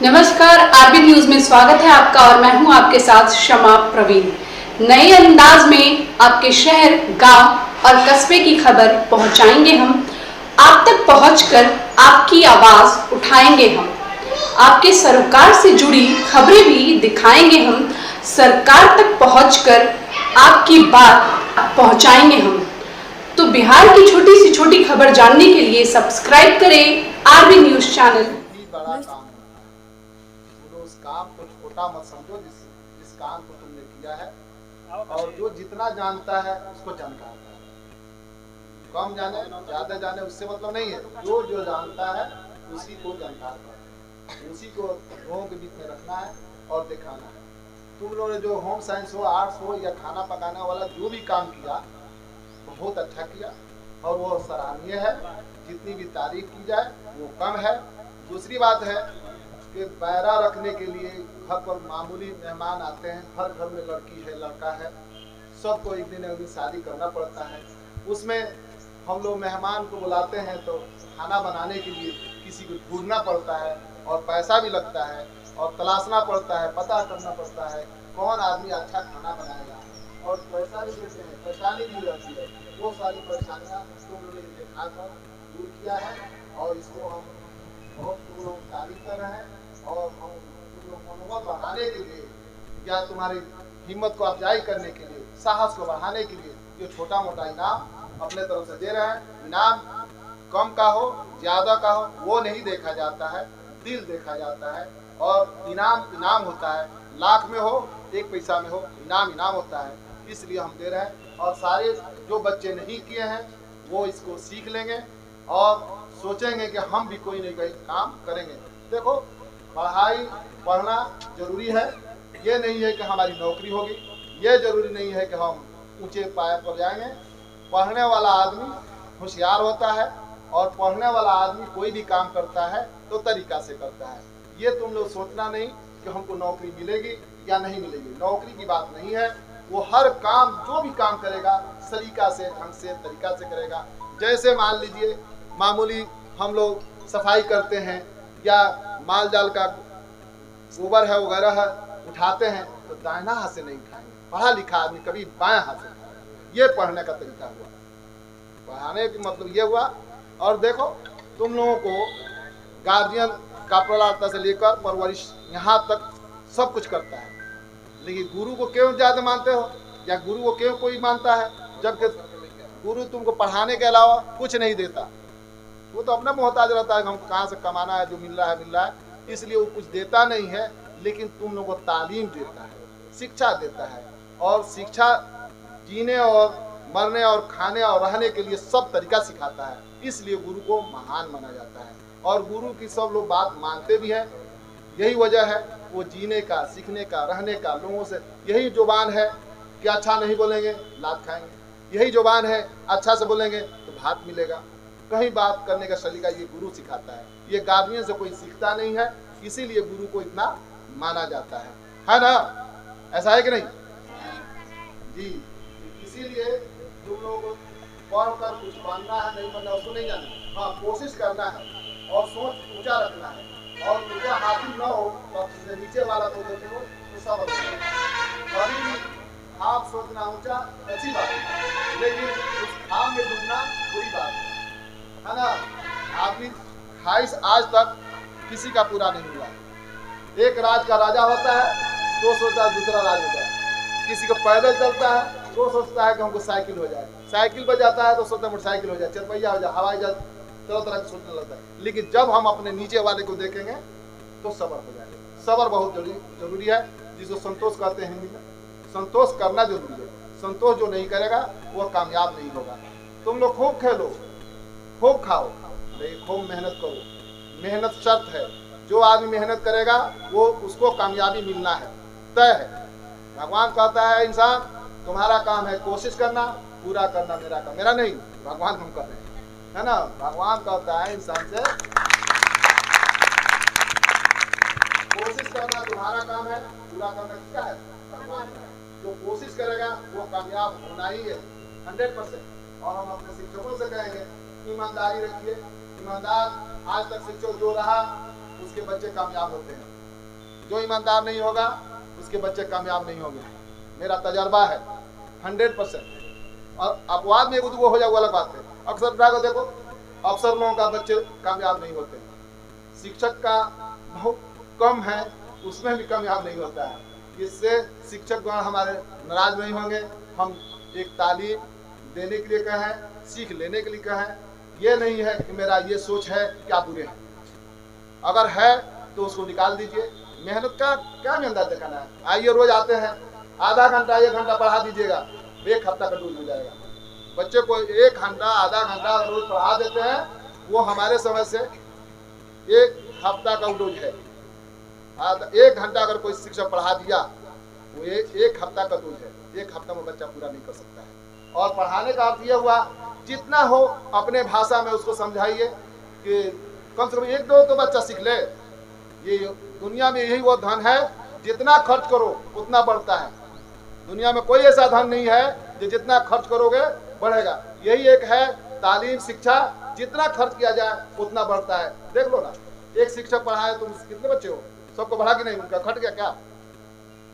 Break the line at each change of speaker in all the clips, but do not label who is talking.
नमस्कार, RB news में स्वागत है आपका और मैं हूं आपके साथ शमा प्रवीण। नए अंदाज में आपके शहर, गांव और कस्बे की खबर पहुंचाएंगे हम। आप तक पहुंचकर आपकी आवाज उठाएंगे हम। आपके सरकार से जुड़ी खबरें भी दिखाएंगे हम। सरकार तक पहुंचकर आपकी बात पहुंचाएंगे हम। तो बिहार की छोटी से छोटी खबर जानने के लिए सब्सक्राइब करें आरबी न्यूज चैनल।
बड़ा काम है, उस काम को छोटा मत समझो जिस काम को तुमने किया है। और जो जितना जानता है उसको जानकार है, कम जाने ज्यादा जाने उससे मतलब नहीं है। जो जानता है उसी को जानकार है, उसी को लोगों के बीच में रखना है और दिखाना है। तुम लोगों ने जो होम साइंस हो, आर्ट्स हो या खाना पकाने वाला जो भी काम किया बहुत अच्छा किया और वो सराहनीय है। जितनी भी तारीफ की जाए वो कम है। दूसरी बात है कि पैरा रखने के लिए घर पर मामूली मेहमान आते हैं। हर घर में लड़की है, लड़का है, सबको एक दिन शादी करना पड़ता है। उसमें हम लोग मेहमान को बुलाते हैं तो खाना बनाने के लिए किसी को ढूंढना पड़ता है और पैसा भी लगता है और तलाशना पड़ता है, पता करना पड़ता है कौन आदमी अच्छा खाना बनाएगा और पैसा भी देते हैं, परेशानी भी रहती है। वो सारी परेशानियाँ तुम लोगों ने देखा कर दूर किया है और इसको हम बहुत तुम लोग तारीफ कर रहे हैं। और हम तुम लोग मनोबल बढ़ाने के लिए या तुम्हारी हिम्मत को अफजाई करने के लिए, साहस को बढ़ाने के लिए ये छोटा मोटा इनाम अपने तरफ से दे रहे हैं। इनाम कम का हो ज्यादा का हो वो नहीं देखा जाता है, दिल देखा जाता है। और इनाम होता है, लाख में हो एक पैसा में हो, इनाम होता है। इसलिए हम दे रहे हैं और सारे जो बच्चे नहीं किए हैं वो इसको सीख लेंगे और सोचेंगे कि हम भी कोई नहीं कोई काम करेंगे। देखो, पढ़ना जरूरी है। ये नहीं है कि हमारी नौकरी होगी, ये जरूरी नहीं है कि हम ऊंचे पाए पर जाएंगे। पढ़ने वाला आदमी होशियार होता है और पढ़ने वाला आदमी कोई भी काम करता है तो तरीका से करता है। ये तुम लोग सोचना नहीं कि हमको नौकरी मिलेगी या नहीं मिलेगी, नौकरी की बात नहीं है। वो हर काम जो भी काम करेगा सलीका से, ढंग से, तरीका से करेगा। जैसे मान लीजिए मामूली हम लोग सफाई करते हैं या माल जाल का गोबर है वगैरह है उठाते हैं तो दाहिना हाथ से नहीं उठाएंगे। पढ़ा लिखा आदमी कभी बाएं हाथ से उठाएगा। ये पढ़ने का तरीका हुआ, पढ़ाने का मतलब ये हुआ। और देखो, तुम लोगों को गार्जियन कपड़ा लत्ता से लेकर परवरिश यहाँ तक सब कुछ करता है, लेकिन गुरु को क्यों ज्यादा मानते हो या गुरु को क्यों कोई मानता है? जबकि गुरु तुमको पढ़ाने के अलावा कुछ नहीं देता। वो तो अपना मोहताज रहता है, हमको कहाँ से कमाना है, जो मिल रहा है, इसलिए वो कुछ देता नहीं है। लेकिन तुम लोगों को तालीम देता है, शिक्षा देता है। और शिक्षा जीने और मरने और खाने और रहने के लिए सब तरीका सिखाता है। इसलिए गुरु को महान माना जाता है और गुरु की सब लोग बात मानते भी हैं। यही वजह है वो जीने का, सीखने का, रहने का, लोगों से यही जुबान है कि अच्छा नहीं बोलेंगे लात खाएंगे, यही जुबान है अच्छा से बोलेंगे तो भात मिलेगा। कहीं बात करने का सलीका ये गुरु सिखाता है, ये गार्जियन से कोई सीखता नहीं है। इसीलिए गुरु को इतना माना जाता है ना? ऐसा है कि नहीं जी? इसीलिए तुम लोगों को पढ़कर कुछ बनना है, नहीं बनना उसको नहीं जानना। हाँ, कोशिश करना है और सोच ऊंचा रखना है। और ऊंचा हासिल न हो तो नीचे वाला को देते हो तो सब कभी भी आप सोचना ऊंचा अच्छी बात है, लेकिन उस खाम में डूबना बुरी बात है ना? आदमी ख्वाहिश आज तक किसी का पूरा नहीं हुआ। एक राज का राजा होता है तो सोचता है दूसरा राज हो जाए। किसी को पैदल चलता है तो सोचता है कि हमको साइकिल हो जाए, साइकिल बजाता है तो सोचता है मोटरसाइकिल हो जाए, चरपहिया हो जाए, हवाई जहाज, तरह तरह का सोचने लगता है। लेकिन जब हम अपने नीचे वाले को देखेंगे तो सब्र हो जाएगा। सब्र बहुत जरूरी है, जिसको संतोष कहते हैं हिंदी में। संतोष करना जरूरी है। संतोष जो नहीं करेगा वो कामयाब नहीं होगा। तुम लोग खूब खेलो, खूब खाओ, लेकिन खूब मेहनत करो। मेहनत शर्त है, जो आदमी मेहनत करेगा वो उसको कामयाबी मिलना है, तय है। भगवान कहता है इंसान तुम्हारा काम है कोशिश करना, पूरा करना मेरा काम, मेरा नहीं, भगवान हम कर रहे हैं, है ना? भगवान कहता है इंसान से कोशिश करना तुम्हारा काम है, पूरा करना किसका है? भगवान का। जो कोशिश करेगा वो कामयाब होना ही है 100%। और हम अपने शिक्षकों से कहेंगे ईमानदारी रखिए। ईमानदार आज तक शिक्षक जो रहा उसके बच्चे कामयाब होते हैं, जो ईमानदार नहीं होगा उसके बच्चे कामयाब नहीं होंगे। मेरा तजर्बा है 100%। और अपवाद में एक दो हो जाए वो अलग बात है। अक्सर को देखो, अफसर लोगों का बच्चे कामयाब नहीं होते, शिक्षक का बहुत कम है, उसमें भी कामयाब नहीं होता है। इससे शिक्षक गण हमारे नाराज नहीं होंगे। हम एक तालीम देने के लिए कहें, सीख लेने के लिए कहें, ये नहीं है कि मेरा ये सोच है कि आप बुरे हैं। अगर है तो उसको निकाल दीजिए। मेहनत का क्या में अंदाज दिखाना है? आइए रोज आते हैं, आधा घंटा 1 घंटा पढ़ा दीजिएगा, 1 हफ्ता का डूब हो जाएगा। बच्चे को 1 घंटा आधा घंटा रोज पढ़ा देते हैं, वो हमारे समय से 1 हफ्ता का डोज है। 1 घंटा अगर कोई शिक्षक पढ़ा दिया, वो 1 हफ्ता का डोज है। 1 हफ्ता में बच्चा पूरा नहीं कर सकता है। और पढ़ाने का अर्थ यह हुआ, जितना हो अपने भाषा में उसको समझाइए कि कम से कम 1-2 तो बच्चा सीख ले। ये दुनिया में यही वो धन है, जितना खर्च करो उतना बढ़ता है। दुनिया में कोई ऐसा धन नहीं है जो जितना खर्च करोगे बढ़ेगा। यही एक है तालीम, शिक्षा, जितना खर्च किया जाए उतना बढ़ता है। देख लो ना, एक शिक्षक पढ़ाए, तुम कितने बच्चे हो? सबको बढ़ा कि नहीं? उनका खट गया क्या?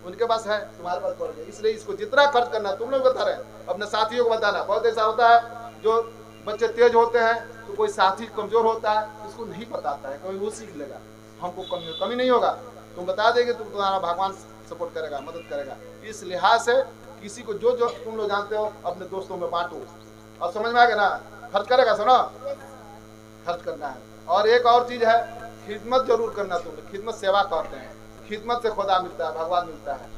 उनके पास है, तुम्हारे पास बढ़ गया। इसलिए इसको जितना खर्च करना, तुम लोग बता रहे हैं, अपने साथियों को बताना। बहुत ऐसा होता है जो बच्चे तेज होते हैं तो कोई साथी कमजोर होता है, उसको नहीं बताता है, कभी वो सीख लेगा, हमको कमी नहीं होगा। तुम बता देंगे तो तुम्हारा भगवान सपोर्ट करेगा, मदद करेगा। इस लिहाज से किसी को जो तुम लोग जानते हो अपने दोस्तों में बांटो। और समझ में आ गया ना? खर्च करेगा, सुनो, खर्च करना है। और एक और चीज है, खिदमत जरूर करना। तुम खिदमत सेवा करते हैं, खिदमत से खुदा मिलता है, भगवान मिलता है।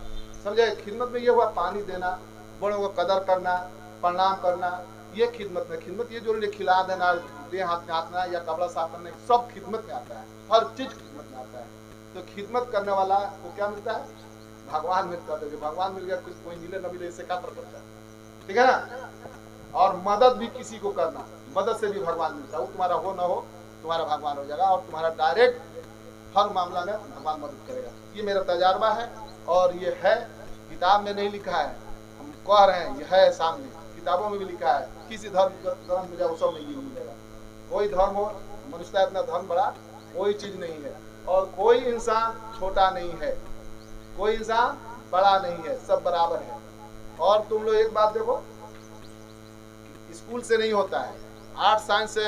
समझे? खिदमत में ये हुआ पानी देना, बड़ों को कदर करना, प्रणाम करना, ये खिदमत में। खिदमत ये जरूरी, खिला देना, दे हाथ में हाथना या कपड़ा साफ करना, सब खिदमत में आता है। हर चीज खिदमत में आता है। तो खिदमत करने वाला को क्या मिलता है? भगवान मिलता है। भगवान मिल गया, कुछ कोई मिले न मिले, इससे क्या फर्क पड़ता है? ठीक है ना? और मदद भी किसी को करना, मदद से भी भगवान मिलता है। वो तुम्हारा हो ना हो, तुम्हारा भगवान हो जाएगा। और तुम्हारा डायरेक्ट हर मामला में भगवान मदद करेगा। ये मेरा तजारबा है और ये है, किताब में नहीं लिखा है, हम कह रहे हैं, ये है सामने, किताबों में भी लिखा है। किसी धर्म में जाओ, सब में ये मिलेगा। कोई धर्म हो, मनुष्यता इतना धर्म बड़ा कोई चीज नहीं है। और कोई इंसान छोटा नहीं है, कोई इंसान बड़ा नहीं है, सब बराबर है। और तुम लोग एक बात देखो, स्कूल से नहीं होता है, आर्ट साइंस से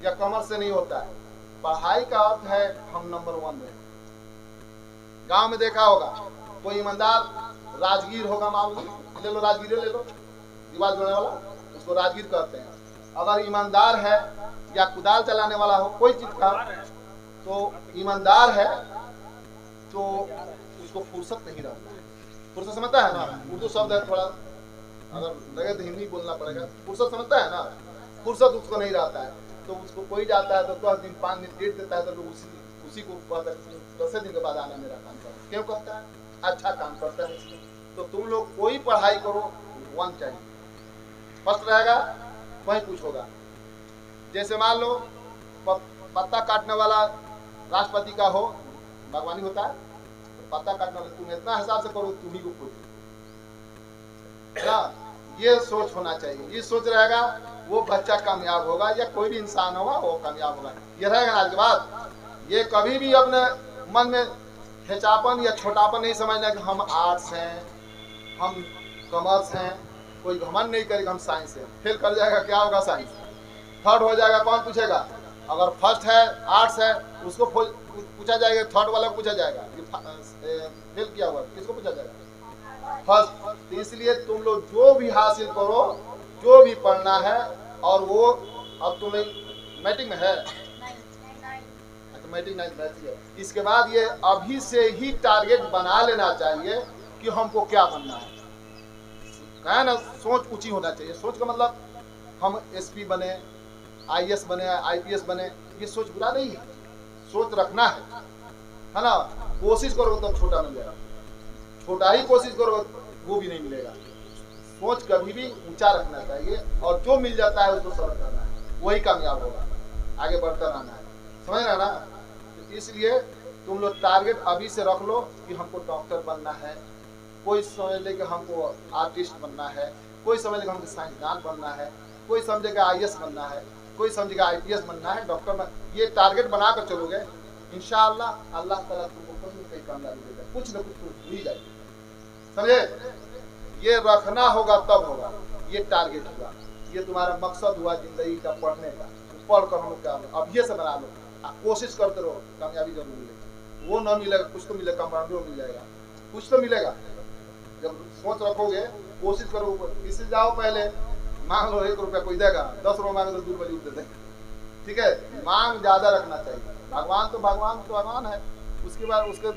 या कॉमर्स से नहीं होता है। पढ़ाई का अर्थ है हम नंबर 1 रहे। गांव में देखा होगा, कोई ईमानदार राजगीर होगा, मामूली ले लो, राजगीर ले लो, दीवार जोड़ने वाला, उसको राजगीर कहते हैं। अगर ईमानदार है या कुदाल चलाने वाला हो कोई चीज का, तो ईमानदार है तो उसको फुर्सत नहीं रहता है। फुर्सत समझता है ना? उर्दू शब्द है, थोड़ा अगर लगे तो हिंदी बोलना पड़ेगा। फुर्सत समझता है ना? फुर्सत उसको नहीं रहता है, तो उसको कोई जाता है तो 10 दिन 5 दिन डेट देता है, तो लोग उसी को 10 दिन के बाद आना मेरा काम करो। क्यों कहता है? अच्छा काम करता है इसमें। तो तुम लोग कोई पढ़ाई करो, 1 चाहिए, फर्स्ट रहेगा, वही कुछ होगा। जैसे मान लो पत्ता काटने वाला राष्ट्रपति का हो, बागवानी होता है, तो पत्ता काटने वाला तुम इतना हिसाब से करो, तुम ही को खोजो ना। ये सोच होना चाहिए। ये सोच रहेगा, वो बच्चा कामयाब होगा, या कोई भी इंसान होगा वो कामयाब होगा। ये रहेगा ना आज के बाद। ये कभी भी अपने मन में हिचापन या छोटापन नहीं समझना कि हम आर्ट्स हैं, हम कॉमर्स हैं। कोई घमंड नहीं करेगा हम साइंस है। फेल कर जाएगा, क्या होगा? साइंस। थर्ड हो जाएगा, कौन पूछेगा? अगर फर्स्ट है, आर्ट्स है, उसको पूछा जाएगा, थर्ड वाला को पूछा जाएगा फेल किया हुआ, किसको पूछा जाएगा? फर्स्ट। इसलिए तुम लोग जो भी हासिल करो, जो भी पढ़ना है, और वो अब तुम्हें मैट्रिक में है, मैट्रिक 9 है, इसके बाद ये अभी से ही टारगेट बना लेना चाहिए कि हमको क्या बनना है। कहा ना, सोच ऊंची होना चाहिए। सोच का मतलब हम एसपी बने, आईएएस बने, आईपीएस बने, ये सोच बुरा नहीं है। सोच रखना है ना? कोशिश करो तब छोटा मिल जाएगा, छोटा ही कोशिश करो वो भी नहीं मिलेगा। सोच कभी भी ऊंचा रखना चाहिए, और जो मिल जाता है उसको समझ करना है, वही कामयाब होगा। आगे बढ़ता रहना है, समझ रहे ना? तो इसलिए तुम लोग टारगेट अभी से रख लो कि हमको डॉक्टर बनना है, कोई समझ ले कि हमको आर्टिस्ट बनना है, कोई समझ लेगा हमको साइंसदान बनना है, कोई समझेगा आईएएस बनना है, कोई समझेगा आईपीएस बनना है, डॉक्टर बनना। ये टारगेट बनाकर चलोगे इंशाअल्लाह अल्लाह ताला तुमको कहीं न कहीं कामयाबी देगा, कुछ न कुछ तो हो ही जाएगी। समझे? ये रखना होगा तब होगा, ये टारगेट हुआ, ये तुम्हारा मकसद हुआ जिंदगी का पढ़ने का, पढ़ कर हम क्या अब ये से बना लो, आप कोशिश करते रहो, कामयाबी जरूर मिलेगी। वो ना मिलेगा कुछ तो मिलेगा, कंपाउंडर मिल जाएगा, कुछ तो मिलेगा। जब सोच रखोगे, कोशिश करो, किसी जाओ पहले मांग लो 1 रुपया, कोई देगा, 10 रुपया मांगे तो 2 रुपये उठ देते, ठीक है? मांग ज्यादा रखना चाहिए। भगवान तो भगवान है, उसके बाद उसके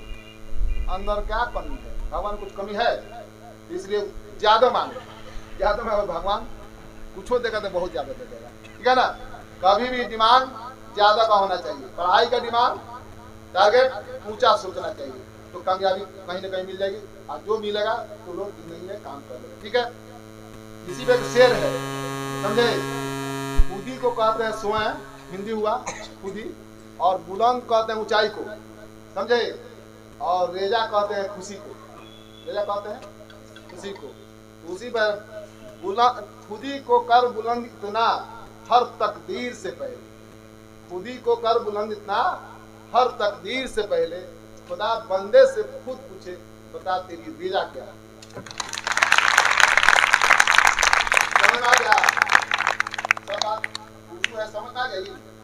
अंदर क्या कमी है? भगवान कुछ कमी है? इसलिए ज्यादा मांगो, भगवान कुछ देगा तो बहुत ज्यादा दे देगा, ठीक है ना? कभी भी डिमांड ज्यादा का होना चाहिए, पढ़ाई का डिमांड टारगेट ऊंचा सोचना चाहिए, तो कामयाबी कहीं ना कहीं मिल जाएगी। और जो मिलेगा तो लोग जिंदगी में काम कर लेंगे, ठीक है? इसी पे शेर है, समझे? खुदी को कहते हैं स्वयं, हिंदी हुआ खुदी, और बुलंद कहते हैं ऊंचाई को, समझे? और रेजा कहते हैं खुशी को, रेजा कहते हैं खुशी को। उसी पर खुदी को कर बुलंद इतना हर तकदीर से पहले, खुदी को कर बुलंद इतना हर तकदीर से पहले, खुदा बंदे से खुद पूछे बता तेरी रेजा क्या? समझ आ गया? सब बात उर्दू है, समझ आ गई?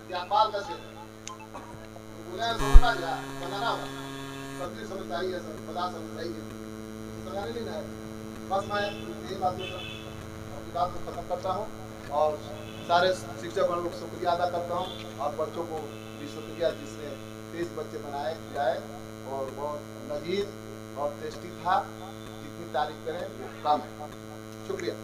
व्यापार का शेर समझ आ गया? बनाना होगा, सबकी समझदारी है, सब खुदा समझदारी है, समझाने नहीं है। बस मैं यही बात को खत्म करता हूँ और सारे शिक्षकों को शुक्रिया अदा करता हूँ, और बच्चों को भी शुक्रिया जिसने 30 बच्चे बनाए खिलाए, और बहुत लजीज और टेस्टी था, जितनी तारीफ करें वो कम है। शुक्रिया।